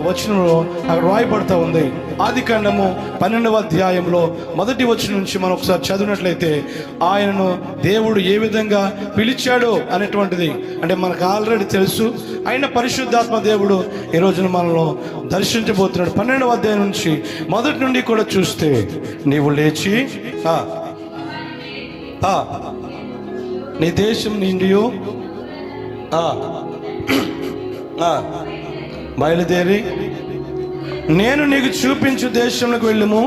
వచనంలో అక్కడ రాయబడతా ఉంది. ఆదికాండము 12వ అధ్యాయంలో 1వ వచనం నుంచి మనం ఒకసారి చదివినట్లయితే ఆయనను దేవుడు ఏ విధంగా పిలిచాడో అనేటువంటిది అంటే మనకు ఆల్రెడీ తెలుసు. ఆయన పరిశుద్ధాత్మ దేవుడు ఈ రోజున మనలో దర్శించబోతున్నాడు. 12వ అధ్యాయం నుంచి మొదటి నుండి కూడా చూస్తే, నీవు లేచి నీ దేశం నుండి బయలుదేరి నేను నీకు చూపించు దేశంలోకి వెళ్ళుము.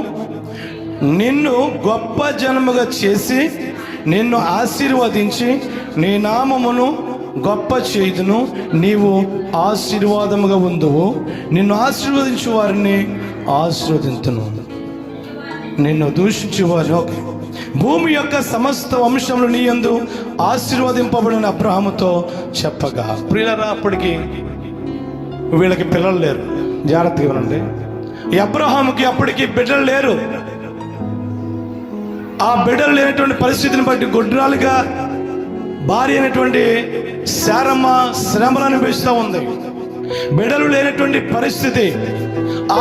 నిన్ను గొప్ప జనముగా చేసి నిన్ను ఆశీర్వదించి నీ నామమును గొప్ప చేయుదును. నీవు ఆశీర్వాదముగా ఉందువు. నిన్ను ఆశీర్వదించు వారిని ఆశీర్వదింతును, నిన్ను దూషించు వారిని భూమి యొక్క సమస్త వంశంలో నీ యందు ఆశీర్వదింపబడిన అబ్రహాముతో చెప్పగా. ప్రియులారా, అప్పటికి వీళ్ళకి పిల్లలు లేరు. జాగ్రత్తగా వినండి. ఈ అబ్రహాముకి అప్పటికి బిడ్డలు లేరు. ఆ బిడ్డలు లేనటువంటి పరిస్థితిని బట్టి గొడ్రాలుగా భార్య అయినటువంటి శారమ్మ శ్రమను అనుభవిస్తూ ఉంది. బిడ్డలు లేనటువంటి పరిస్థితి.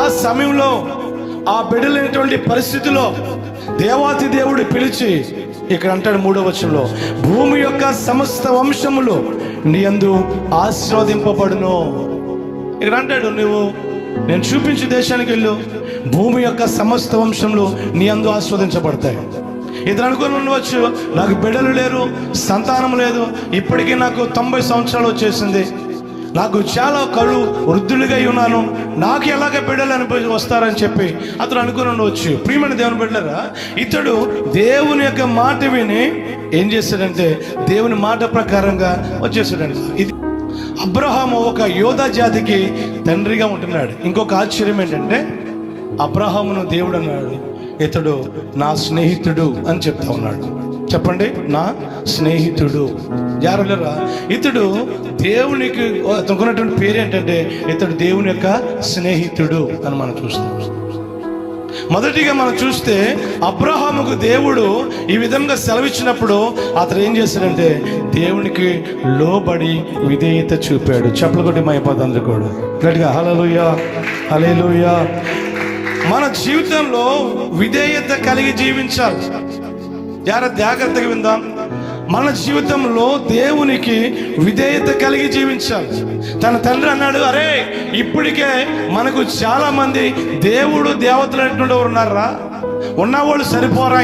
ఆ సమయంలో ఆ బిడ్డలు లేనటువంటి పరిస్థితిలో దేవాతి దేవుడు పిలిచి ఇక్కడ అంటాడు 3వ వచనంలో, భూమి యొక్క సమస్త వంశములు నీ యందు ఆశీర్వదింపబడును. ఇక్కడ అంటాడు, నేను చూపించే దేశానికి వెళ్ళు, భూమి యొక్క సమస్త వంశములు నీ యందు ఆస్వాదించబడతాయి. ఇతను అనుకుని ఉండవచ్చు, నాకు బిడ్డలు లేరు, సంతానం లేదు, ఇప్పటికీ నాకు 90 సంవత్సరాలు వచ్చేసింది, నాకు చాలా కళ్ళు వృద్ధులుగా ఉన్నాను, నాకు ఎలాగ బిడ్డలు అనిపి వస్తారని చెప్పి అతను అనుకుని ఉండవచ్చు. ప్రియమైన దేవుని బిడ్డలారా, ఇతడు దేవుని యొక్క మాట విని ఏం చేశాడంటే దేవుని మాట ప్రకారంగా వచ్చేసాడండి. ఇది అబ్రహాము ఒక యోధా జాతికి తండ్రిగా ఉంటున్నాడు. ఇంకొక ఆశ్చర్యం ఏంటంటే అబ్రహామును దేవుడు అన్నాడు, ఇతడు నా స్నేహితుడు అని చెప్తా ఉన్నాడు. చెప్పండి, నా స్నేహితుడు. జాగ్రత్తగా, ఇతడు దేవునికి అతనుకున్నటువంటి పేరు ఏంటంటే ఇతడు దేవుని యొక్క స్నేహితుడు అని మనం చూస్తాం. మొదటిగా మనం చూస్తే అబ్రహాముకు దేవుడు ఈ విధంగా సెలవిచ్చినప్పుడు అతను ఏం చేశాడంటే దేవునికి లోబడి విధేయత చూపాడు. చెప్పులు కొట్టి మైపోతుంది కూడా గట్టిగా హల్లెలూయా, హల్లెలూయా. మన జీవితంలో విధేయత కలిగి జీవించాలి. జాగ్రత్తగా విందాం. మన జీవితంలో దేవునికి విధేయత కలిగి జీవించాలి. తన తండ్రి అన్నాడు, అరే ఇప్పటికే మనకు చాలా మంది దేవుడు దేవతలు అంటుండే ఉన్నారా, ఉన్నవాళ్ళు సరిపోరా,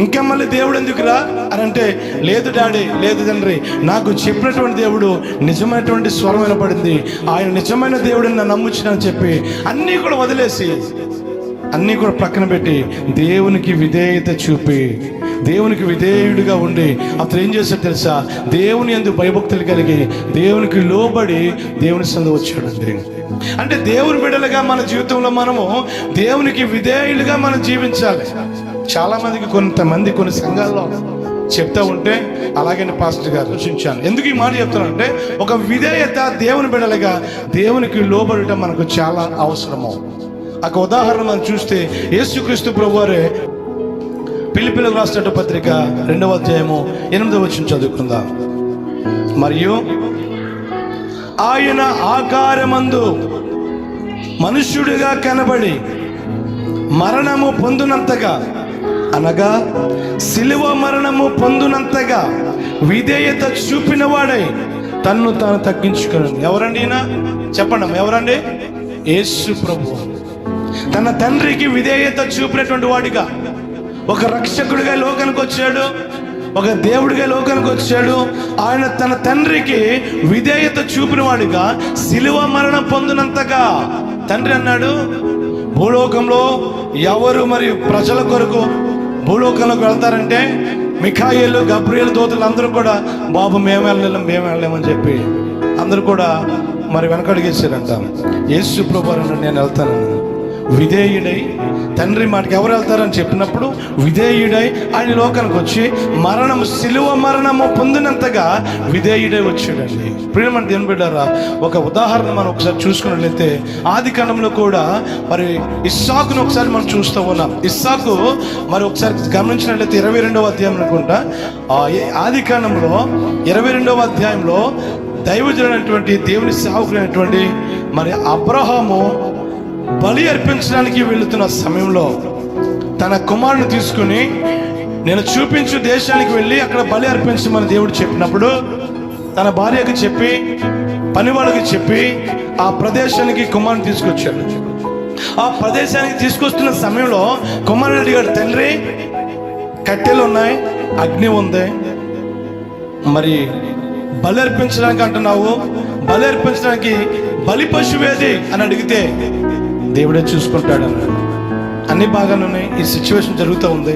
ఇంకా మళ్ళీ దేవుడు ఎందుకురా అని అంటే, లేదు డాడీ, లేదు తండ్రి, నాకు చెప్పినటువంటి దేవుడు నిజమైనటువంటి స్వరం వినపడింది, ఆయన నిజమైన దేవుడిని నన్ను నమ్ముచ్చినని చెప్పి అన్నీ కూడా వదిలేసి అన్నీ కూడా ప్రక్కన పెట్టి దేవునికి విధేయత చూపి దేవునికి విధేయుడిగా ఉండి అతను ఏం చేశాడు తెలుసా, దేవుని యందు భయభక్తులు కలిగి దేవునికి లోబడి దేవుని సందు వచ్చాడండి. అంటే దేవుని బిడ్డలుగా మన జీవితంలో మనము దేవునికి విధేయులుగా మనం జీవించాలి. చాలా మందికి కొంతమంది కొన్ని సంఘాల్లో చెప్తా ఉంటే అలాగే పాస్టర్ గారు సూచించాను. ఎందుకు ఈ మాట చెప్తానంటే ఒక విధేయత దేవుని బిడ్డలుగా దేవునికి లోబడటం మనకు చాలా అవసరము. ఒక ఉదాహరణ మనం చూస్తే యేసుక్రీస్తు ప్రభువారే ఫిలిప్పీయులకు రాసిన పత్రిక 2వ అధ్యాయము 8వ వచనం చదువుకుందాం. మరియు ఆయన ఆకారమందు మనుష్యుడిగా కనబడి మరణము పొందునంతగా, అనగా సిలువ మరణము పొందునంతగా విధేయత చూపిన వాడై తన్ను తాను తగ్గించుకున్నాడు. ఎవరండి ఈయన? చెప్పండి, ఎవరండి? యేసు ప్రభు. తన తండ్రికి విధేయత చూపినటువంటి వాడిగా, ఒక రక్షకుడిగా లోకానికి వచ్చాడు, ఒక దేవుడిగా లోకానికి వచ్చాడు. ఆయన తన తండ్రికి విధేయత చూపిన వాడిగా సిలువ మరణం పొందినంతగా తండ్రి అన్నాడు, భూలోకంలో ఎవరు మరియు ప్రజల కొరకు భూలోకంలోకి వెళ్తారంటే మిఖాయేలు, గబ్రియేలు దూతలు అందరూ కూడా బాబు మేము వెళ్ళలేమని చెప్పి అందరూ కూడా మరి వెనకడిగేసారంట. యేసు ప్రభువు అన్నాడు, నేను వెళ్తాను. విధేయుడై తండ్రి మాటకి ఎవరు వెళ్తారని చెప్పినప్పుడు విధేయుడై ఆయన లోకానికి వచ్చి మరణము, సిలువ మరణము పొందినంతగా విధేయుడై వచ్చాడండి. ప్రియమైన దేవుని బిడ్డలారా, ఒక ఉదాహరణ మనం ఒకసారి చూసుకున్నట్లయితే ఆదికాండంలో కూడా మరి ఇస్సాకును ఒకసారి మనం చూస్తూ ఉన్నాం. ఇస్సాకు మరి ఒకసారి గమనించినట్లయితే 22వ అధ్యాయం అనుకుంటా, ఆదికాండంలో 22వ అధ్యాయంలో దైవజనుడైనటువంటి దేవుని సేవకుడైనటువంటి మరి అబ్రహాము బలి అర్పించడానికి వెళుతున్న సమయంలో తన కుమారుని తీసుకుని నేను చూపించు దేశానికి వెళ్ళి అక్కడ బలి అర్పించమని దేవుడు చెప్పినప్పుడు తన భార్యకు చెప్పి పని వాళ్ళకి చెప్పి ఆ ప్రదేశానికి కుమారుని తీసుకొచ్చాడు. ఆ ప్రదేశానికి తీసుకొస్తున్న సమయంలో కుమారుడు అడిగాడు, తండ్రి కట్టెలు ఉన్నాయి, అగ్ని ఉంది, మరి బలి అర్పించడానికి అంటున్నావు, బలి అర్పించడానికి బలి పశువేది అని అడిగితే దేవుడే చూసుకుంటాడు అన్నాడు. అన్ని బాగానే ఉన్నాయి, ఈ సిచ్యువేషన్ జరుగుతూ ఉంది.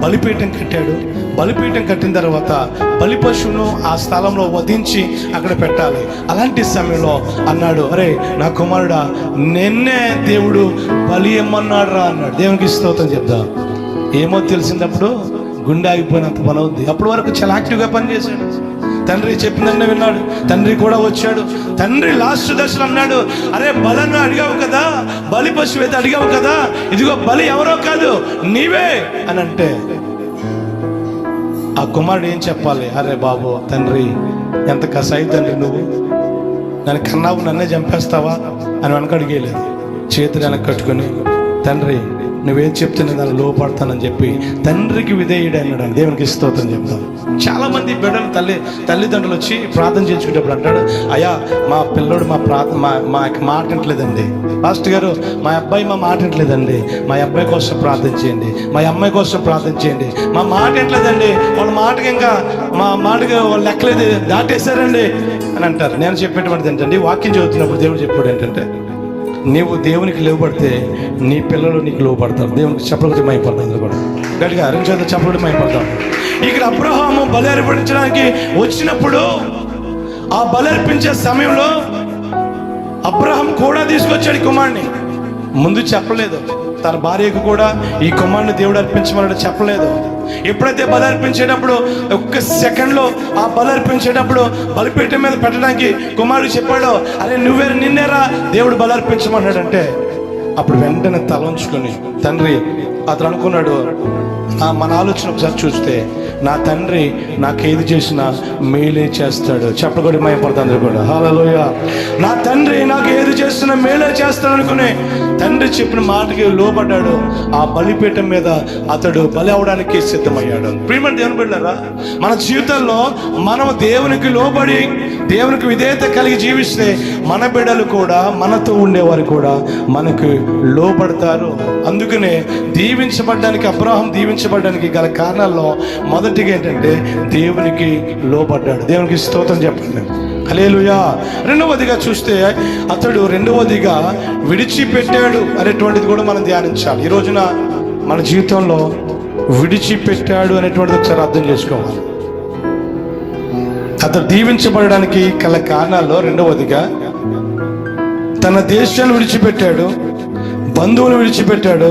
బలిపీఠం కట్టాడు. బలిపీఠం కట్టిన తర్వాత బలి పశువును ఆ స్థలంలో వధించి అక్కడ పెట్టాలి. అలాంటి సమయంలో అన్నాడు, అరే నా కుమారుడా, నిన్నే దేవుడు బలి ఇమ్మన్నాడు రా అన్నాడు. దేవునికి స్తోత్రం చెప్దాం. ఏమో తెలిసినప్పుడు గుండె ఆగిపోయినంత పని అవుద్ది. అప్పటి వరకు చాలా యాక్టివ్గా పనిచేశాడు. తండ్రి చెప్పిందన్న విన్నాడు. తండ్రి కూడా వచ్చాడు. తండ్రి లాస్ట్ దశలో అన్నాడు, అరే బలను అడిగావు కదా, బలి పశువు అయితే అడిగావు కదా, ఇదిగో బలి ఎవరో కాదు నీవే అని అంటే ఆ కుమారుడు ఏం చెప్పాలి? అరే బాబు, తండ్రి ఎంత కసాయి తండ్రి, నువ్వు నన్ను కన్నావు, నన్నే చంపేస్తావా అని వెనక అడిగేయలేదు. చేతులు వెనక కట్టుకొని, తండ్రి నువ్వేం చెప్తే నేను దాన్ని లోపడతానని చెప్పి తండ్రికి విధేయుడు అన్నాడు. దేవునికి స్తోత్రం చెప్తాను. చాలా మంది బిడ్డలు తల్లిదండ్రులు వచ్చి ప్రార్థన చేసుకునేటప్పుడు అంటాడు, అయ్యా మా పిల్లోడు మా మాట వింటలేదండి, పాస్టర్ గారు మా అబ్బాయి మా మాట వింటలేదండి, మా అబ్బాయి కోసం ప్రార్థన చేయండి, మా అమ్మాయి కోసం ప్రార్థన చేయండి, మా మాట వింటలేదండి, వాళ్ళ మాటకి ఇంకా మా మాటకి వాళ్ళు లెక్కలేదు, దాటేశారండి అని అంటారు. నేను చెప్పేటువంటిది ఏంటంటే, వాక్యం చదువుతున్నప్పుడు దేవుడు చెప్పాడు ఏంటంటే, నీవు దేవునికి లోబడితే నీ పిల్లలు నీకు లోబడతారు. దేవునికి చెప్పలకి మైపడతారు కూడా గట్టిగా రెండు చేతులు చెప్పలకి మైపడతారు. ఇక్కడ అబ్రహాము బలి అర్పించడానికి వచ్చినప్పుడు ఆ బలి అర్పించే సమయంలో అబ్రహాం కూడా తీసుకొచ్చాడు కుమారుని. ముందు చెప్పలేదు, తన భార్యకు కూడా ఈ కుమారుని దేవుడు అర్పించమన్నాడు చెప్పలేదు. ఎప్పుడైతే బలి అర్పించేటప్పుడు ఒక్క సెకండ్లో ఆ బలి అర్పించేటప్పుడు బలిపీఠం మీద పెట్టడానికి కుమారుడు చెప్పాడు, అరే నిన్నేరా దేవుడు బలి అర్పించమన్నాడంటే అప్పుడు వెంటనే తలంచుకొని తండ్రి అతను అనుకున్నాడు, మన ఆలోచన ఒకసారి చూస్తే నా తండ్రి నాకు ఏది చేసినా మేలే చేస్తాడు. చెప్పకూడదు మైపడుతుంది కూడా. హల్లెలూయా. నా తండ్రి నాకు ఏది చేస్తున్నా మేలే చేస్తాడు అనుకునే తండ్రి చెప్పిన మాటకి లోబడ్డాడు. ఆ బలిపీఠం మీద అతడు బలి అవడానికి సిద్ధమయ్యాడు. ప్రియమైన దేవుని బిడ్డలారా, మన జీవితంలో మనం దేవునికి లోబడి దేవునికి విధేయత కలిగి జీవిస్తే మన బిడ్డలు కూడా, మనతో ఉండేవారు కూడా మనకు లోబడతారు. అందుకనే దీవించబడ్డానికి, అబ్రహాం దీవించబడ్డానికి గల కారణాల్లో మొదటిగా ఏంటంటే దేవునికి లోబడ్డాడు. దేవునికి స్తోత్రం చెప్పండి. హల్లెలూయా. రెండవదిగా చూస్తే అతడు రెండవదిగా విడిచిపెట్టాడు అనేటువంటిది కూడా మనం ధ్యానించాలి. ఈ రోజున మన జీవితంలో విడిచిపెట్టాడు అనేటువంటిది ఒకసారి అర్థం చేసుకోవాలి. అతడు దీవించబడడానికి గల కారణాల్లో రెండవదిగా తన దేశాన్ని విడిచిపెట్టాడు, బంధువులు విడిచిపెట్టాడు,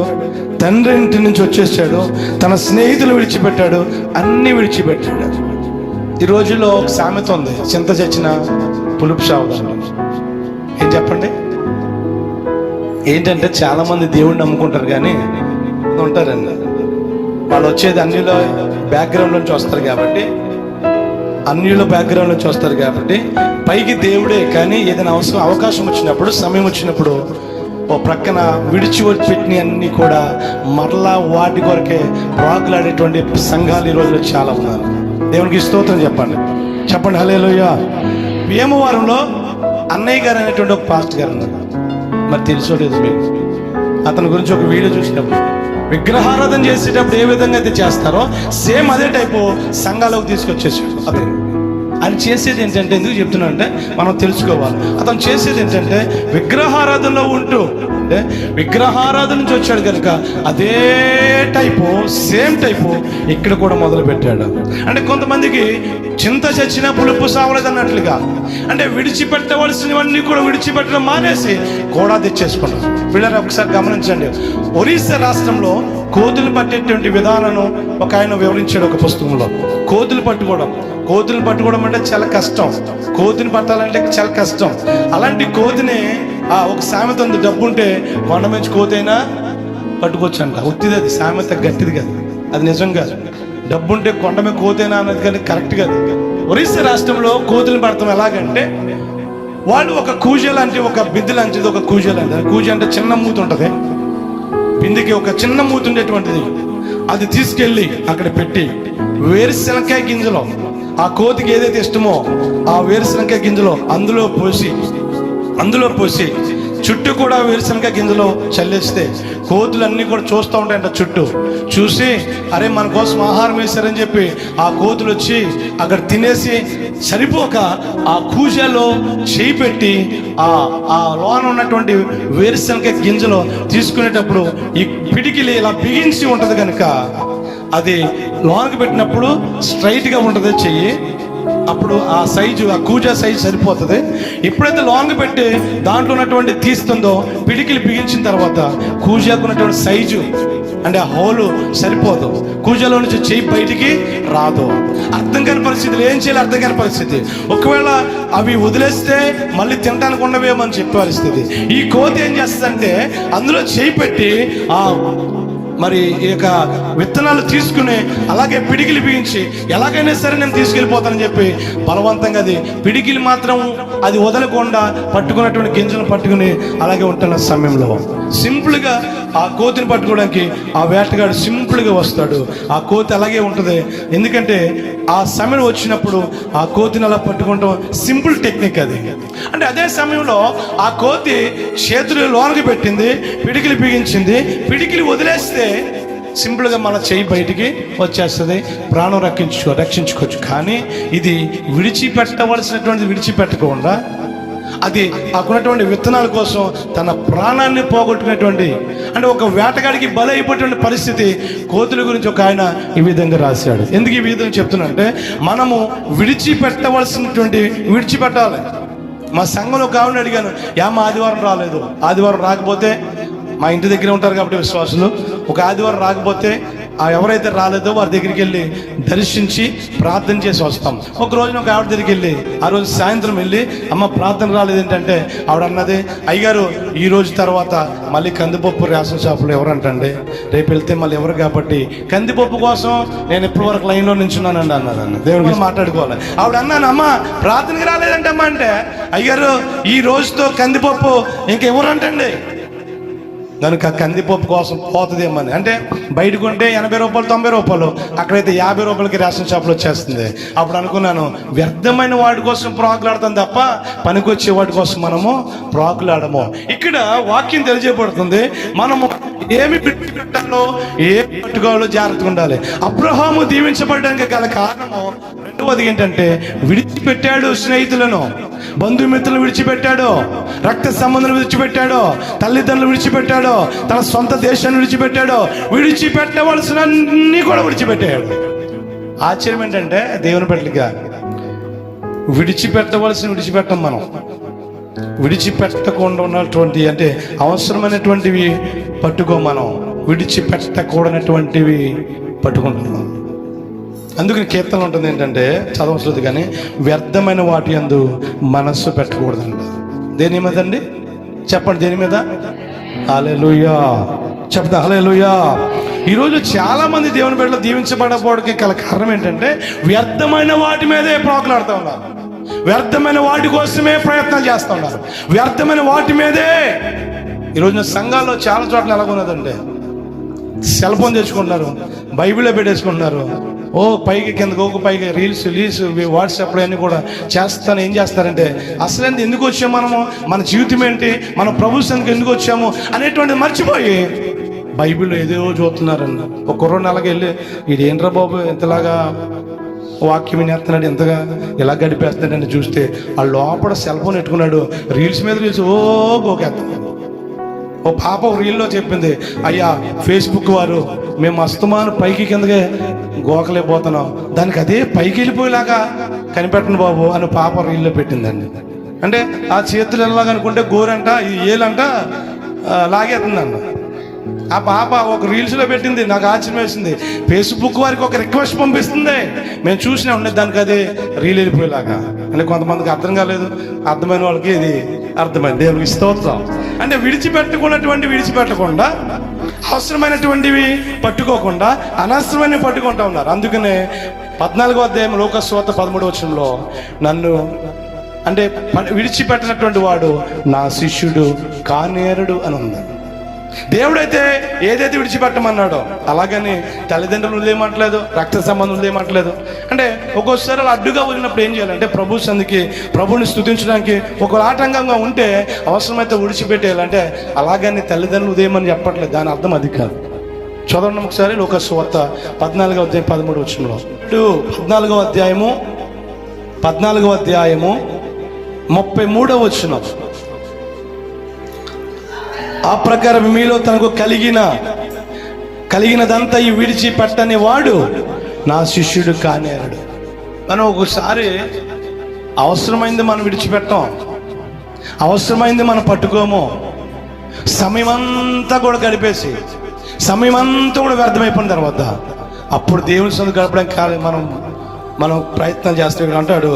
తండ్రి ఇంటి నుంచి వచ్చేసాడు, తన స్నేహితులు విడిచిపెట్టాడు, అన్ని విడిచిపెట్టాడు. ఈ రోజుల్లో ఒక సామెత ఉంది, చింత చచ్చిన పులుపు సాగుతారు. ఏం చెప్పండి? ఏంటంటే చాలా మంది దేవుడిని నమ్ముకుంటారు కానీ ఉంటారండి, వాళ్ళు వచ్చేది అన్యుల బ్యాక్గ్రౌండ్ నుంచి వస్తారు కాబట్టి, అన్యుల బ్యాక్గ్రౌండ్ నుంచి వస్తారు కాబట్టి పైకి దేవుడే కానీ ఏదైనా అవకాశం వచ్చినప్పుడు, సమయం వచ్చినప్పుడు ఓ ప్రక్కన విడిచిపెట్టిన అన్ని కూడా మరలా వాటి కొరకే ప్రాకులాడేటువంటి సంఘాలు ఈ రోజులో చాలా ఉన్నారు. దేవునికి స్తోత్రం చెప్పండి. హల్లెలూయా. భీమవరంలో అన్నయ్య గారు అనేటువంటి ఒక పాస్టర్ గారు ఉన్నారు. మరి తెలుసోలేదు మీకు? అతని గురించి ఒక వీడియో చూసినప్పుడు విగ్రహారాధన చేసేటప్పుడు ఏ విధంగా అయితే చేస్తారో సేమ్ అదే టైపు సంఘాలకు తీసుకొచ్చేసాడు. అదే ఆయన చేసేది ఏంటంటే, ఎందుకు చెప్తున్నా అంటే మనం తెలుసుకోవాలి. అతను చేసేది ఏంటంటే విగ్రహారాధనలో ఉంటూ, అంటే విగ్రహారాధన నుంచి వచ్చాడు కనుక అదే టైపు, సేమ్ టైపు ఇక్కడ కూడా మొదలు పెట్టాడు. అంటే కొంతమందికి చింత చచ్చిన పులుపు సావలేదు అన్నట్లుగా, అంటే విడిచిపెట్టవలసినవన్నీ కూడా విడిచిపెట్టడం మానేసి కూడా తెచ్చేసుకున్నారు. వీళ్ళని ఒకసారి గమనించండి. ఒరిస్సా రాష్ట్రంలో కోతులు పట్టేటువంటి విధానాన్ని ఒక ఆయన వివరించాడు ఒక పుస్తకంలో. కోతులు పట్టుకోవడం అంటే చాలా కష్టం. కోతిని పట్టాలంటే చాలా కష్టం. అలాంటి కోతిని ఒక సామెత ఉంది, డబ్బు ఉంటే కొండ మంచి కోతైనా పట్టుకోవచ్చు అంట. ఉత్తిది అది సామెత, గట్టిది కాదు, అది నిజం కాదు. డబ్బుంటే కొండ మీద కోతైనా అన్నది కానీ కరెక్ట్ కాదు. ఒరిస్సా రాష్ట్రంలో కోతులు పడతాం ఎలాగంటే, వాళ్ళు ఒక కూజ లాంటి, ఒక బిందె లాంటిది, ఒక కూజ లాంటిది. కూజ అంటే చిన్న మూత ఉంటుంది, బిందెకి ఒక చిన్న మూత ఉండేటువంటిది. అది తీసుకెళ్ళి అక్కడ పెట్టి వేరుశనగకాయ గింజలో, ఆ కోతికి ఏదైతే ఇష్టమో ఆ వేరుశనగకాయ గింజలో అందులో పోసి చుట్టూ కూడా వేరుశనగ గింజలో చల్లేస్తే కోతులన్నీ కూడా చూస్తూ ఉంటాయంట. చుట్టూ చూసి అరే మన కోసం ఆహారం వేశారని చెప్పి ఆ కోతులు వచ్చి అక్కడ తినేసి సరిపోక ఆ కూజలో చేయి పెట్టి ఆ లోన ఉన్నటువంటి వేరుశనగ గింజలో తీసుకునేటప్పుడు ఈ పిడికిలి ఇలా బిగించి ఉంటుంది కనుక అది లోనకి పెట్టినప్పుడు స్ట్రైట్గా ఉంటుంది చెయ్యి. అప్పుడు ఆ సైజు, ఆ కూజా సైజు సరిపోతుంది. ఎప్పుడైతే లాంగ్ పెట్టి దాంట్లో ఉన్నటువంటి తీస్తుందో, పిడికిలు బిగించిన తర్వాత కూజాకు ఉన్నటువంటి సైజు అంటే ఆ హోలు సరిపోదు, కూజాలో నుంచి చేయి బయటికి రాదు. అర్థం కాని పరిస్థితులు, ఏం చేయాలి అర్థం కాని పరిస్థితి. ఒకవేళ అవి వదిలేస్తే మళ్ళీ తినడానికి ఉండవేమని చెప్పే పరిస్థితి. ఈ కోతి ఏం చేస్తుందంటే అందులో చేయి పెట్టి మరి ఈ యొక్క విత్తనాలు తీసుకుని అలాగే పిడికిలి బిగించి ఎలాగైనా సరే నేను తీసుకెళ్ళిపోతానని చెప్పి బలవంతంగా అది పిడికిలి మాత్రం అది వదలకుండా పట్టుకున్నటువంటి గింజలను పట్టుకుని అలాగే ఉంటున్న సమయంలో సింపుల్గా ఆ కోతిని పట్టుకోవడానికి ఆ వేటగాడు సింపుల్గా వస్తాడు. ఆ కోతి అలాగే ఉంటుంది. ఎందుకంటే ఆ సమయం వచ్చినప్పుడు ఆ కోతిని అలా పట్టుకుంటాం సింపుల్ టెక్నిక్ అది. అంటే అదే సమయంలో ఆ కోతి చేతులు లోనకి పెట్టింది, పిడికిలి బిగించింది. పిడికిలి వదిలేస్తే సింపుల్గా మన చేయి బయటికి వచ్చేస్తుంది, ప్రాణం రక్షించుకోవచ్చు. కానీ ఇది విడిచిపెట్టవలసినటువంటిది విడిచిపెట్టకుండా అది అక్కడున్నటువంటి విత్తనాల కోసం తన ప్రాణాన్ని పోగొట్టుకునేటువంటి, అంటే ఒక వేటగాడికి బలైపోయేటువంటి పరిస్థితి కోతుల గురించి ఒక ఆయన ఈ విధంగా రాశాడు. ఎందుకు ఈ విధంగా చెప్తున్నా మనము విడిచిపెట్టాలి. మా సంఘంలో ఒక ఆవిడని అడిగాను, మా ఆదివారం రాలేదు. ఆదివారం రాకపోతే, మా ఇంటి దగ్గర ఉంటారు కాబట్టి విశ్వాసులు, ఒక ఆదివారం రాకపోతే ఎవరైతే రాలేదో వారి దగ్గరికి వెళ్ళి దర్శించి ప్రార్థన చేసి వస్తాం. ఒక రోజున ఒక ఆవిడ దగ్గరికి వెళ్ళి ఆ రోజు సాయంత్రం వెళ్ళి అమ్మ ప్రార్థన రాలేదు ఏంటంటే, ఆవిడ అన్నది అయ్యగారు ఈ రోజు తర్వాత మళ్ళీ కందిపప్పు రేషన్ షాపులో ఎవరంటండి, రేపు వెళ్తే మళ్ళీ ఎవరు కాబట్టి కందిపప్పు కోసం నేను ఇప్పటి వరకు లైన్లో నించున్నానండి అన్నదన్న. దేవుడికి మాట్లాడుకోవాలి. ఆవిడ అన్నాను అమ్మ ప్రార్థనకి రాలేదంటమ్మా అంటే, అయ్యగారు ఈ రోజుతో కందిపప్పు ఇంకెవరంటండి, కనుక కందిపప్పు కోసం పోతుందేమని. అంటే బయట కొంటే 80 రూపాయలు 90 రూపాయలు, అక్కడైతే 50 రూపాయలకి రేషన్ షాప్లో వచ్చేస్తుంది. అప్పుడు అనుకున్నాను వ్యర్థమైన వాటి కోసం ప్రాకులాడతాం తప్ప పనికొచ్చే వాటి కోసం మనము ప్రాకులాడము. ఇక్కడ వాక్యం తెలియజేయబడుతుంది, మనము ఏమి పెట్టాలో ఏమి పట్టుకోవాలో జాగ్రత్తగా ఉండాలి. అబ్రహాము దీవించబడడానికి గల కారణము రెండవది ఏంటంటే విడిచిపెట్టాడు స్నేహితులను, బంధుమిత్రులను విడిచిపెట్టాడు, రక్త సంబంధాలు విడిచిపెట్టాడు, తల్లిదండ్రులు విడిచిపెట్టాడు, తన సొంత దేశాన్ని విడిచిపెట్టాడు, విడిచిపెట్టవలసిన అన్ని కూడా విడిచిపెట్టాడు. ఆశ్చర్యం ఏంటంటే దేవుని బిడ్డలుగా విడిచిపెట్టం మనం. విడిచిపెట్టకుండా ఉన్నటువంటి అంటే అవసరమైనటువంటివి పట్టుకో, మనం విడిచిపెట్టకూడనటువంటివి పట్టుకుంటున్నాం. అందుకని కీర్తన ఉంటుంది ఏంటంటే చదవస్తుంది, కానీ వ్యర్థమైన వాటి యందు మనస్సు పెట్టకూడదండి. దేని మీద అండి చెప్పండి, దేని మీద? హల్లెలూయా చెప్తా, హల్లెలూయా. ఈరోజు చాలా మంది దేవుని బిడ్డలు దీవించబడకపోవడానికి గల కారణం ఏంటంటే వ్యర్థమైన వాటి మీదే ప్రాకులాడుతూ ఉన్నారు, వ్యర్థమైన వాటి కోసమే ప్రయత్నాలు చేస్తూ ఉన్నారు, వ్యర్థమైన వాటి మీదే. ఈరోజు సంఘాల్లో చాలా చోట్ల ఎలాగున్నదంటే సెల్ ఫోన్ తెచ్చుకుంటున్నారు, బైబిల్లో పెట్టేసుకుంటున్నారు, పైకి కిందకు పైకి రీల్స్ వాట్సాప్లో అన్నీ కూడా చేస్తాను. ఏం చేస్తారంటే అసలు ఎందుకు వచ్చాము మనము, మన జీవితం ఏంటి, మన ప్రభు సన్నిధికి ఎందుకు వచ్చాము అనేటువంటిది మర్చిపోయి బైబిల్లో ఏదో చూస్తున్నారండి. ఒక కుర్రోడు అలాగే వెళ్ళి ఇది ఏంట్రా బాబు ఎంతలాగా వాక్యం వినేస్తున్నాడు, ఎంతగా ఎలా గడిపేస్తున్నాడని చూస్తే ఆ లోపల సెల్ ఫోన్ పెట్టుకున్నాడు, రీల్స్ మీద రీల్స్ గోకేస్తున్నాడు. ఓ పాప రీల్లో చెప్పింది, అయ్యా ఫేస్బుక్ వారు మేము అస్తమాను పైకి కిందకే గోకలేకపోతున్నాం, దానికి అదే పైకి వెళ్ళిపోయేలాగా కనిపెట్టండి బాబు అని పాప రీల్లో పెట్టిందండి. అంటే ఆ చేతులు ఎలాగనుకుంటే గోరంట ఈ ఏలంట లాగేస్తుందండి. ఆ పాప ఒక రీల్స్లో పెట్టింది, నాకు ఆశ్చర్యం వేసింది. ఫేస్బుక్ వారికి ఒక రిక్వెస్ట్ పంపిస్తుంది, మేము చూసినా ఉండేది, దానికి అదే రీల్ వెళ్ళిపోయేలాగా. అంటే కొంతమందికి అర్థం కాలేదు, అర్థమైన వాళ్ళకి ఇది అర్థమైంది. దేవునికి స్తోత్రం. అంటే విడిచిపెట్టకుండా అవసరమైనటువంటివి పట్టుకోకుండా అనవసరమైనవి పట్టుకుంటూ ఉన్నారు. అందుకనే 14వ అధ్యాయం లూకా సువార్త 13వ వచనంలో నన్ను అంటే విడిచిపెట్టినటువంటి వాడు నా శిష్యుడు కానేరుడు అని ఉంది. దేవుడైతే ఏదైతే విడిచిపెట్టమన్నాడో అలాగని తల్లిదండ్రులు వదిలేయమంటలేదు, రక్త సంబంధం వదిలేయమంటలేదు. అంటే ఒక్కోసారి అలా అడ్డుగా వదిలినప్పుడు ఏం చేయాలంటే ప్రభు సందికి ప్రభుని స్తుతించడానికి ఒక ఆటంకంగా ఉంటే అవసరమైతే విడిచిపెట్టేయాలంటే అలాగని తల్లిదండ్రులు ఉదయమని చెప్పట్లేదు, దాని అర్థం అది కాదు. చదవండి ఒకసారి లూకా సువార్త 14వ అధ్యాయం 13వ వచనంలో. 14వ అధ్యాయము 33వ వచనం. ఆ ప్రకారం మీలో తనకు కలిగినదంతా విడిచిపెట్టని వాడు నా శిష్యుడు కానేరడు. మనం ఒకసారి అవసరమైంది మనం విడిచిపెట్టాం, అవసరమైంది మనం పట్టుకోము, సమయం అంతా కూడా గడిపేసి సమయం అంతా కూడా వ్యర్థమైపోయిన తర్వాత అప్పుడు దేవుని సన్నిధిలో గడపడానికి మనం ప్రయత్నం చేస్తే అంటాడు,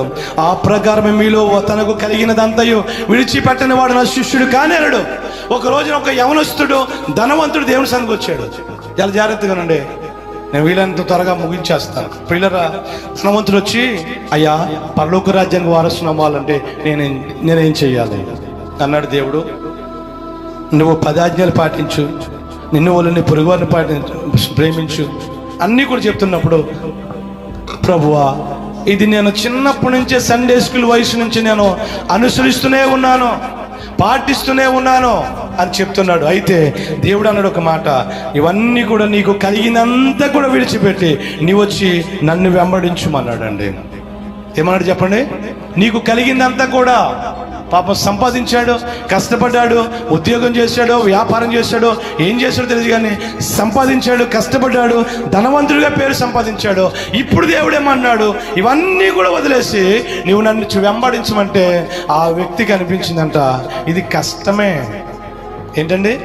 ఆ ప్రకారం మీలో తనకు కలిగినదంతయు విడిచిపెట్టని వాడు నా శిష్యుడు కానేరడు. ఒక రోజున ఒక యవనస్తుడు ధనవంతుడు దేవుని సన్నిధికి వచ్చాడు. చాలా జాగ్రత్తగానండి, నేను వీలైనంత త్వరగా ముగించేస్తాను. పిల్లరా, ధనవంతుడు వచ్చి, అయ్యా పరలోక రాజ్యానికి వారసుని అవ్వాలంటే నేనేం చెయ్యాలి అన్నాడు. దేవుడు, నువ్వు 10 ఆజ్ఞలు పాటించు, నిన్ను వాళ్ళని పొరుగువారిని ప్రేమించు అన్నీ కూడా చెప్తున్నప్పుడు, ప్రభువా ఇది నేను చిన్నప్పటి నుంచే సండే స్కూల్ వయసు నుంచి నేను అనుసరిస్తూనే ఉన్నాను, పాటిస్తూనే ఉన్నాను అని చెప్తున్నాడు. అయితే దేవుడు అన్నాడు ఒక మాట, ఇవన్నీ కూడా నీకు కలిగినంత కూడా విడిచిపెట్టి నీవు వచ్చి నన్ను వెంబడించుమన్నాడండి. ఏమన్నాడు చెప్పండి? నీకు కలిగిందంతా కూడా పాపం సంపాదించాడు, కష్టపడ్డాడు, ఉద్యోగం చేశాడు, వ్యాపారం చేశాడు, ఏం చేశాడో తెలియదు కానీ సంపాదించాడు, కష్టపడ్డాడు, ధనవంతుడిగా పేరు సంపాదించాడు. ఇప్పుడు దేవుడేమన్నాడు, ఇవన్నీ కూడా వదిలేసి నువ్వు నన్ను వెంబడించమంటే ఆ వ్యక్తికి అనిపించిందంట ఇది కష్టమే. ఏంటండి?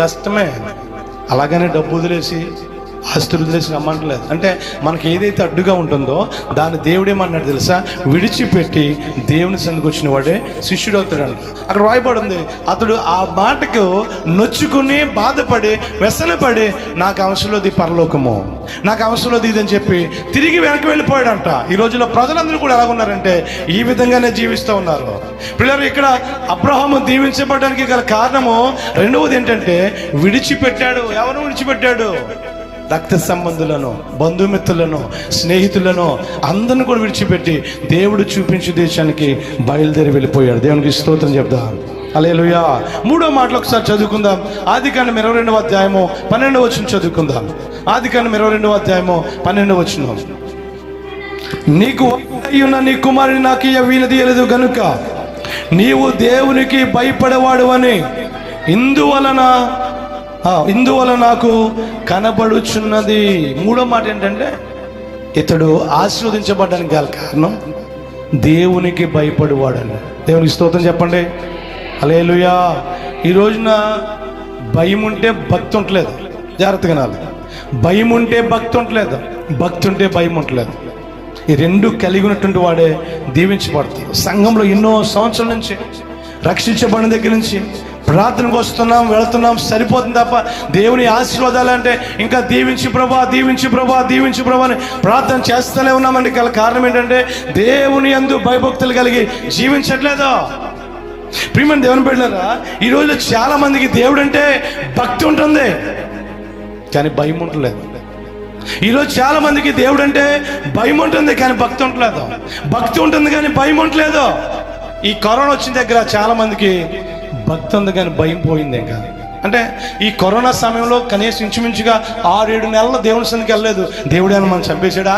కష్టమే. అలాగనే డబ్బు వదిలేసి ఆస్తులు వదిలేసి రమ్మంటలేదు. అంటే మనకి ఏదైతే అడ్డుగా ఉంటుందో దాన్ని దేవుడేమన్నాడు తెలుసా? విడిచిపెట్టి దేవుని సన్నిధికి వచ్చిన వాడే శిష్యుడు అవుతాడు. అక్కడ రాయబడి ఉంది, అతడు ఆ మాటకు నొచ్చుకుని బాధపడి వ్యసనపడి నాకు అవసరంలోది పరలోకము, నాకు అవసరంలోది ఇదని చెప్పి తిరిగి వెనక్కి వెళ్ళిపోయాడంట. ఈ రోజుల్లో ప్రజలందరూ కూడా ఎలా ఉన్నారంటే ఈ విధంగానే జీవిస్తూ ఉన్నారు. పిల్లలు, ఇక్కడ అబ్రహాము దీవించబడడానికి గల కారణము రెండవది ఏంటంటే విడిచిపెట్టాడు. ఎవరు విడిచిపెట్టాడు? రక్త సంబంధులను, బంధుమిత్రులను, స్నేహితులను అందరిని కూడా విడిచిపెట్టి దేవుడు చూపించే దేశానికి బయలుదేరి వెళ్ళిపోయాడు. దేవునికి స్తోత్రం చెప్దాం. హల్లెలూయా. 3వ మాటలు ఒకసారి చదువుకుందాం. ఆదికాండం 22వ అధ్యాయము 12వ వచనం చదువుకుందాం. ఆదికాండం 22వ అధ్యాయము 12వ వచనం. నీకు అయ్యున్న నీ కుమారుని నాకు వీలదీయలేదు గనుక నీవు దేవునికి భయపడేవాడు అని ఇందువలన నాకు కనబడుచున్నది. 3వ మాట ఏంటంటే ఇతడు ఆశీర్వదించబడ్డానికి గల కారణం దేవునికి భయపడేవాడని. దేవునికి స్తోత్రం చెప్పండి. హల్లెలూయా. ఈ రోజున భయం ఉంటే భక్తి ఉండలేదు. జాగ్రత్తగా నాలి. భయం ఉంటే భక్తి ఉండలేదు, భక్తి ఉంటే భయం ఉండలేదు. ఈ రెండు కలిగి ఉన్నటువంటి వాడే దీవించబడతాడు. సంఘంలో ఎన్నో సంవత్సరాల నుంచి రక్షించబడిన దగ్గర నుంచి ప్రార్థనకు వస్తున్నాం, వెళుతున్నాం, సరిపోతుంది తప్ప దేవుని ఆశీర్వాదాలు అంటే ఇంకా దీవించి ప్రభా, దీవించి ప్రభా, దీవించి ప్రభా అని ప్రార్థన చేస్తూనే ఉన్నామండి. గల కారణం ఏంటంటే దేవుని యందు భయభక్తులు కలిగి జీవించట్లేదు. ప్రియమైన దేవుని బిడ్డలారా, ఈ రోజు చాలా మందికి దేవుడు అంటే భక్తి ఉంటుంది కానీ భయం ఉండలేదు. ఈరోజు చాలా మందికి దేవుడు అంటే భయం ఉంటుంది కానీ భక్తి ఉండలేదు, భక్తి ఉంటుంది కానీ భయం ఉండలేదు. ఈ కరోనా వచ్చిన దగ్గర చాలా మందికి భక్తి ఉంది కానీ భయం పోయింది. ఇంకా అంటే ఈ కరోనా సమయంలో కనీసం ఇంచుమించుగా 6-7 నెలలు దేవుని సన్నిధికి వెళ్ళలేదు. దేవుడేమన్నా మనం చంపేశాడా?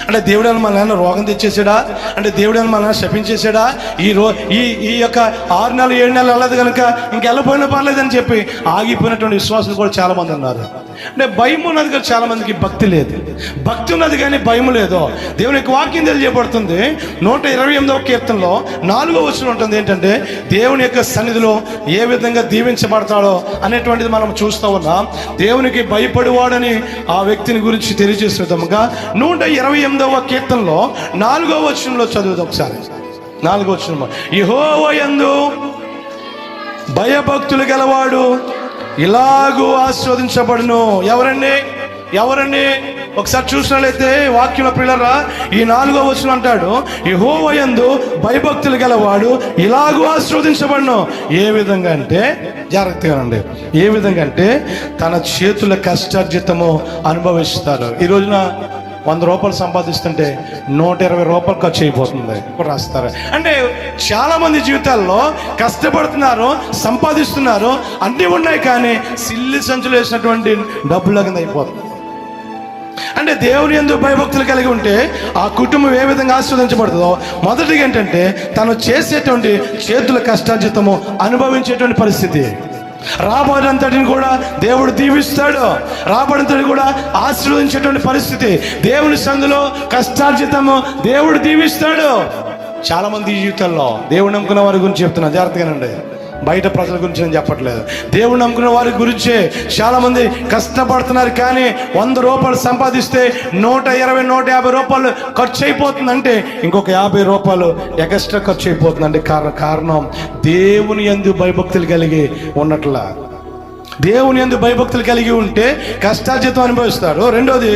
అంటే దేవుడేమన్నా మన నాన్న రోగం తెచ్చేసాడా? అంటే దేవుడేమన్నా మన నాన్న శపించేసాడా? ఈ యొక్క 6 నెలలు 7 నెలలు వెళ్ళదు కనుక ఇంకెళ్ళపోయినా పర్లేదని చెప్పి ఆగిపోయినటువంటి విశ్వాసులు కూడా చాలా మంది ఉన్నారు. అంటే భయం ఉన్నది కానీ చాలా మందికి భక్తి లేదు. భక్తి ఉన్నది కానీ భయం లేదు. దేవుని యొక్క వాక్యం తెలియజేయబడుతుంది. 128వ కీర్తనలో 4వ వచనం ఉంటుంది. ఏంటంటే దేవుని యొక్క సన్నిధిలో ఏ విధంగా దీవించబడతాడో అనేటువంటిది మనం చూస్తూ ఉన్నాం. దేవునికి భయపడేవాడని ఆ వ్యక్తిని గురించి తెలియజేస్తున్నాముగా 128వ కీర్తనలో 4వ వచనంలో చదువుదాం ఒకసారి. 4వ వచనం, యెహోవా యందు భయభక్తులు గలవాడు ఇలాగూ ఆస్వాదించబడును. ఎవరండి? ఒకసారి చూసినట్లయితే వాక్యంలో పిల్లరా ఈ 4వ వచనం అంటాడు, యెహోవా యందు భయభక్తులు గలవాడు ఇలాగూ ఆశీర్వదించబడును. ఏ విధంగా అంటే, జాగ్రత్తగానండి, ఏ విధంగా అంటే తన చేతుల కష్టార్జితము అనుభవిస్తారు. ఈ రోజున 100 రూపాయలు సంపాదిస్తుంటే 120 రూపాయలు ఖర్చు అయిపోతుంది ఇప్పుడు రాస్తారు. అంటే చాలా మంది జీవితాల్లో కష్టపడుతున్నారు, సంపాదిస్తున్నారు, అన్నీ ఉన్నాయి, కానీ సిల్లి సంచులు వేసినటువంటి డబ్బుల కింద అయిపోతుంది. అంటే దేవుని యందు భయభక్తులు కలిగి ఉంటే ఆ కుటుంబం ఏ విధంగా ఆశీర్వదించబడుతుందో, మొదటిగా ఏంటంటే తను చేసేటువంటి చేతుల కష్టార్జితము అనుభవించేటువంటి పరిస్థితి. రాబడినంతటిని కూడా దేవుడు దీవిస్తాడు, రాబడినంతటిని కూడా ఆశీర్వదించేటువంటి పరిస్థితి. దేవుని సందులో కష్టార్జితము దేవుడు దీవిస్తాడు. చాలా మంది జీవితాల్లో దేవుడు నమ్ముకున్న వారి గురించి చెప్తున్నా, జాగ్రత్తగానండి, బయట ప్రజల గురించి నేను చెప్పట్లేదు. దేవుడు నమ్ముకున్న వారి గురించే చాలా మంది కష్టపడుతున్నారు, కానీ 100 రూపాయలు సంపాదిస్తే 120, 150 రూపాయలు ఖర్చు అయిపోతుందంటే ఇంకొక 50 రూపాయలు ఎక్స్ట్రా ఖర్చు అయిపోతుందంటే కారణం దేవుని యందు భయభక్తులు కలిగి ఉన్నట్లా. దేవుని యందు భయభక్తులు కలిగి ఉంటే కష్టార్జితం అనుభవిస్తాడు. రెండోది,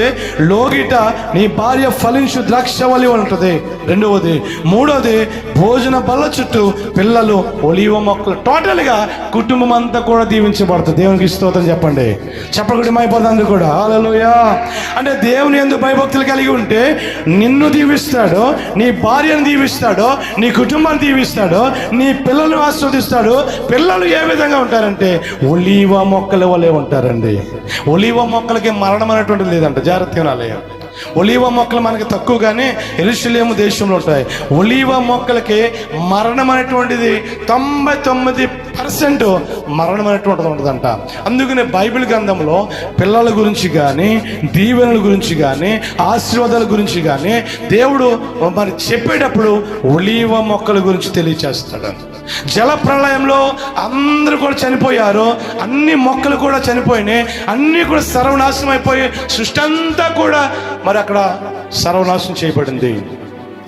లోగిట నీ భార్య ఫలించు ద్రాక్షవల్లి ఉంటుంది. రెండవది. మూడోది, భోజన బల్ల చుట్టూ పిల్లలు ఒలీవ మొక్కలు. టోటల్గా కుటుంబం అంతా కూడా దీవించబడుతుంది. దేవునికి స్తోత్రం చెప్పండి, చెప్పకుండా అయిపోతుంది కూడా. హల్లెలూయా. అంటే దేవుని యందు భయభక్తులు కలిగి ఉంటే నిన్ను దీవిస్తాడు, నీ భార్యను దీవిస్తాడు, నీ కుటుంబాన్ని దీవిస్తాడు, నీ పిల్లలను ఆస్వాదిస్తాడు. పిల్లలు ఏ విధంగా ఉంటారంటే ఒలీవ మొక్కల వలె ఉంటారండి. ఒలీవ మొక్కలకి మరణం అనేటువంటిది లేదంట, జాగ్రత్తగా వినాలి. ఒలీవ మొక్కలు మనకి తక్కువ, కానీ యెరూషలేము దేశంలో ఉంటాయి. ఒలీవ మొక్కలకి మరణం అనేటువంటిది 99% మరణం అనేటువంటిది ఉంటుందంట. అందుకనే బైబిల్ గ్రంథంలో పిల్లల గురించి కానీ, దీవెనల గురించి కానీ, ఆశీర్వాదాల గురించి కానీ దేవుడు మరి చెప్పేటప్పుడు ఒలీవ మొక్కల గురించి తెలియచేస్తాడు. జల ప్రళయంలో అందరూ కూడా చనిపోయారు, అన్ని మొక్కలు కూడా చనిపోయినాయి, అన్నీ కూడా సర్వనాశనం అయిపోయి సృష్టి అంతా కూడా మరి అక్కడ సర్వనాశనం చేయబడింది.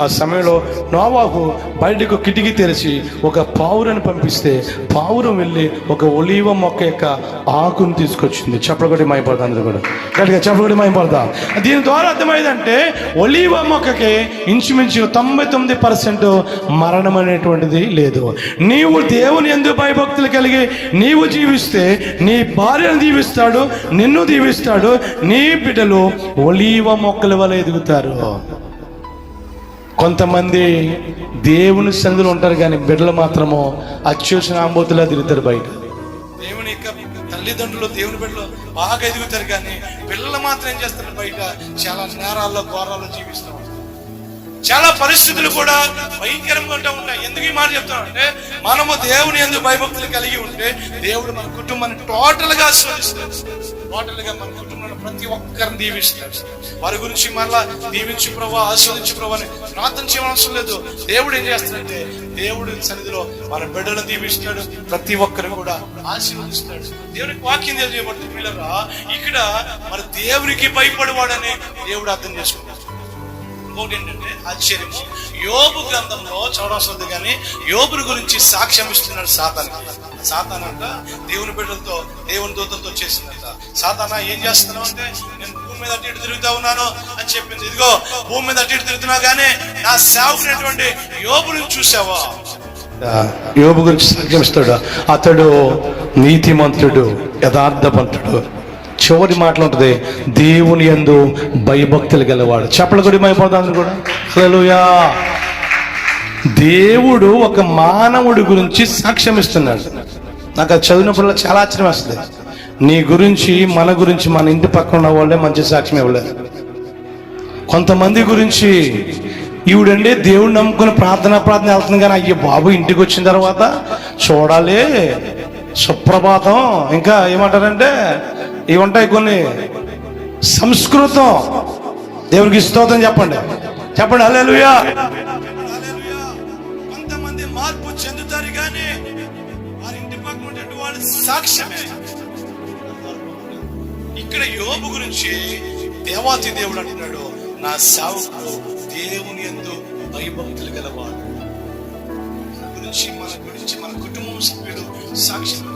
ఆ సమయంలో నోవాహు బయటకు కిటికీ తెరిచి ఒక పావురని పంపిస్తే పావురం వెళ్ళి ఒక ఒలీవ మొక్క యొక్క ఆకును తీసుకొచ్చింది. చెప్పగొట్టి మైపడతా, అందరూ కూడా గట్టిగా చెప్పగొట్టి మైపడతా. దీని ద్వారా అర్థమైందంటే ఒలీవ మొక్కకి ఇంచుమించు 99% మరణం అనేటువంటిది లేదు. నీవు దేవుని యందు భయభక్తులు కలిగి నీవు జీవిస్తే నీ భార్యను దీవిస్తాడు, నిన్ను దీవిస్తాడు, నీ బిడ్డలు ఒలీవ మొక్కల వల్ల ఎదుగుతారు. కొంతమంది దేవుని సన్నిధిలో ఉంటారు, కానీ బిడ్డలు మాత్రము అత్యోసిన ఆంబోతులా తిరుగుతారు బయట. దేవుని యొక్క తల్లిదండ్రులు దేవుని బిడ్డలు బాగా ఎదుగుతారు, కానీ పిల్లలు మాత్రం ఏం చేస్తారు, బయట చాలా నేరాల్లో ఘోరాల్లో జీవిస్తూ ఉంటారు. చాలా పరిస్థితులు కూడా భయంకరంగా ఉంటాయి. ఎందుకు ఈ మాట చెప్తాను అంటే, మనము దేవుని యందు భయభక్తులు కలిగి ఉంటే దేవుడు మన కుటుంబాన్ని టోటల్గా ఆశీర్వదిస్తాడు. టోటల్గా మన కుటుంబంలో ప్రతి ఒక్కరిని దీవిస్తాడు. వారి గురించి మరలా దీవించు ప్రభు, ఆశీర్వదించు ప్రభు అని ప్రార్థన చేయవలసిన లేదు. దేవుడు ఏం చేస్తాడంటే దేవుడి సన్నిధిలో మన బిడ్డలను దీవిస్తాడు, ప్రతి ఒక్కరిని కూడా ఆశీర్వదిస్తాడు. దేవునికి వాక్యం తెలియజేయబడుతుంది. పిల్లరా, ఇక్కడ మరి దేవునికి భయపడేవాడని దేవుడు అర్థం చేసుకుంటాడు. ఇంకోటి ఏంటంటే ఆశ్చర్యము, యోబు గ్రంథంలో చదవవలసింది, కానీ యోబుని గురించి సాక్ష్యం ఇస్తున్నాడు సాతాన్ అంట దేవుని బిడ్డలతో, దేవుని దూతలతో చేసిందంట. సాతానా ఏం చేస్తున్నావు అంటే, నేను భూమి మీద అటు ఇటు తిరుగుతా ఉన్నాను అని చెప్పింది. ఇదిగో భూమి మీద అటు ఇటు తిరుగుతున్నా, కానీ నా సేవకునటువంటి యోబుని చూసావా? యోబు గురించి సాక్ష్యం ఇస్తాడు. అతడు నీతిమంతుడు, యథార్థవంతుడు. చివరి మాటలు ఉంటుంది, దేవుని యందు భయభక్తులు గలవాడు. చెప్పలు కూడా భయపడతాను కూడా. హల్లెలూయా. దేవుడు ఒక మానవుడి గురించి సాక్ష్యం ఇస్తున్నాడు. నాకు అది చదివినప్పుడు చాలా ఆశ్చర్యం వస్తుంది. నీ గురించి, మన గురించి, మన ఇంటి పక్కన ఉన్న వాళ్ళే మంచి సాక్ష్యం ఇవ్వలేదు. కొంతమంది గురించి ఈవిడండి దేవుడు నమ్ముకుని ప్రార్థన వెళ్తుంది, కానీ అయ్యో బాబు ఇంటికి వచ్చిన తర్వాత చూడాలి సుప్రభాతం, ఇంకా ఏమంటారంటే ఇవి ఉంటాయి కొన్ని సంస్కృతం. దేవునికి స్తోత్రం చెప్పండి, చెప్పండి హల్లెలూయా. కొంతమంది మార్పు చెందుతారు, కానీ వారి ఇంటి పక్కన ఉన్నటువంటి వాళ్ళు సాక్ష్యమే. ఇక్కడ యోబు గురించి దేవాతి దేవుడు అంటున్నాడు, నా సేవకుడు దేవుని యందు భయభక్తులు గలవాడు. మన గురించి మన కుటుంబం సభ్యులు సాక్ష్యం.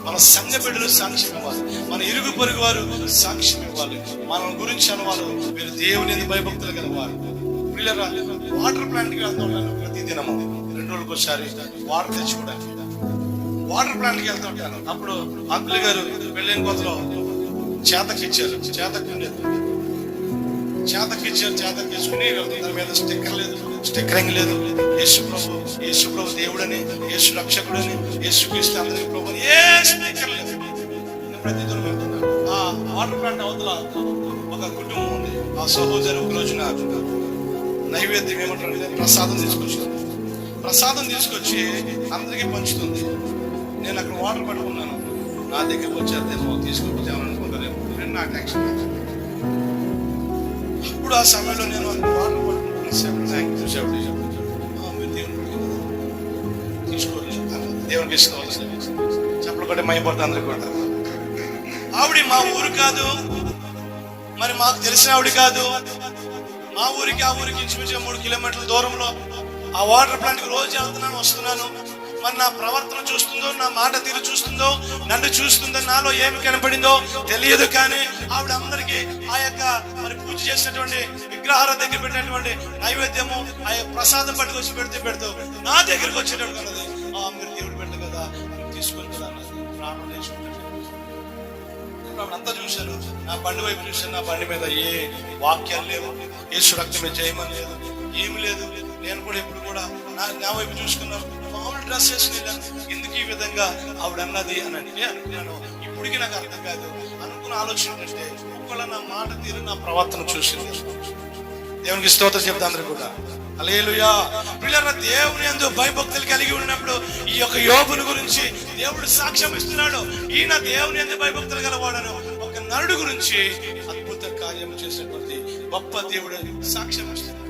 మన సంఘ బిడ్డలు సాక్ష్యం ఇవ్వాలి, మన ఇరుగు పొరుగు వారు సాక్ష్యం ఇవ్వాలి. మన గురించి అన్నవారు మీరు దేవుని యందు భయభక్తులు గలవారు. పిల్లరా, వాటర్ ప్లాంట్కి వెళ్తూ ఉంటాను ప్రతి దినము, 2 రోజులకు ఒకసారి వాటర్ తెచ్చుకోవడానికి. వాటర్ ప్లాంట్కి వెళ్తూ ఉంటాను. అప్పుడు అంకుల్ గారు పెళ్ళైన కొత్తలో చేతకిచ్చారు, చేతకిచ్చుకుని దాని మీద స్టిక్కర్ లేదు, స్టిక్కరింగ్ లేదు. యేసు ప్రభు దేవుడని, యేసు రక్షకుడని, యేసు క్రీస్తు అందరి ప్రభు అని ఏ స్టిక్కర్ లేదు. నేను ప్రతి దూరం వెళ్తున్నాను. ఆ వాటర్ ప్లాంట్ అవతల ఒక కుటుంబం ఉంది. ఆ సహోదరు ఒక రోజున నైవేద్యం ఏమంటారు, ప్రసాదం తీసుకొచ్చి అందరికీ పంచుతుంది. నేను అక్కడ వాటర్ పట్టుకున్నాను. నా దగ్గరకు వచ్చేదేమో తీసుకొచ్చామనుకుంటారేమో నా టెన్షన్. అప్పుడు ఆ సమయంలో నేను వాటర్ పట్టుకున్నాను. తీసుకోలేదు, దేవునికి ఇష్టం చెప్పలు కూడా మైపోతుంది అందరికి కూడా. ఆవిడ మా ఊరు కాదు, మరి మాకు తెలిసిన ఆవిడ కాదు. మా ఊరికి ఆ ఊరికి ఇంచుమించు 3 కిలోమీటర్ల దూరంలో ఆ వాటర్ ప్లాంట్కి రోజు వెళ్తున్నాను, వస్తున్నాను. మరి నా ప్రవర్తన చూస్తుందో, నా మాట తీరు చూస్తుందో, నన్ను చూస్తుందో, నాలో ఏమి కనపడిందో తెలియదు. కానీ ఆవిడ అందరికీ ఆ యొక్క మరి పూజ చేసినటువంటి విగ్రహాల దగ్గర పెట్టినటువంటి నైవేద్యము, ఆ యొక్క ప్రసాదం పట్టుకొచ్చి పెడుతూ నా దగ్గరికి వచ్చేటప్పుడు అన్నది, మీరు దేవుడు పెట్టు కదా, తీసుకొని కదా అన్నది. ప్రాణం చేసుకుంటే అంతా చూశాను. నా బండి వైపు చూశాను. నా బండి మీద ఏ వాక్యాలు లేవు, యేసు రక్తమే జయమని లేదు, ఏమి లేదు. నేను కూడా ఎప్పుడు కూడా నా వైపు చూసుకున్నాను. మామూలు డ్రెస్ వేసుకుని ఎందుకు ఈ విధంగా ఆవిడ అన్నది అని అనుకున్నాను. ఇప్పటికీ నాకు అర్థం కాదు. అనుకున్న ఆలోచన ఏంటంటే, ఒక్కళ్ళ నా మాట తీరు, నా ప్రవర్తన చూసింది. దేవునికి స్తోత్రం చెప్తా అందరూ కూడా. హల్లెలూయా. పిల్లల దేవుని యందు భయభక్తులు కలిగి ఉన్నప్పుడు ఈ యొక్క యోబుని గురించి దేవుడు సాక్ష్యం ఇస్తున్నాడు. ఈయన దేవుని యందు భయభక్తులు గలవాడను ఒక నరుడు గురించి అద్భుత కార్యం చేసినటువంటి గొప్ప దేవుడు సాక్ష్యం ఇస్తున్నాడు.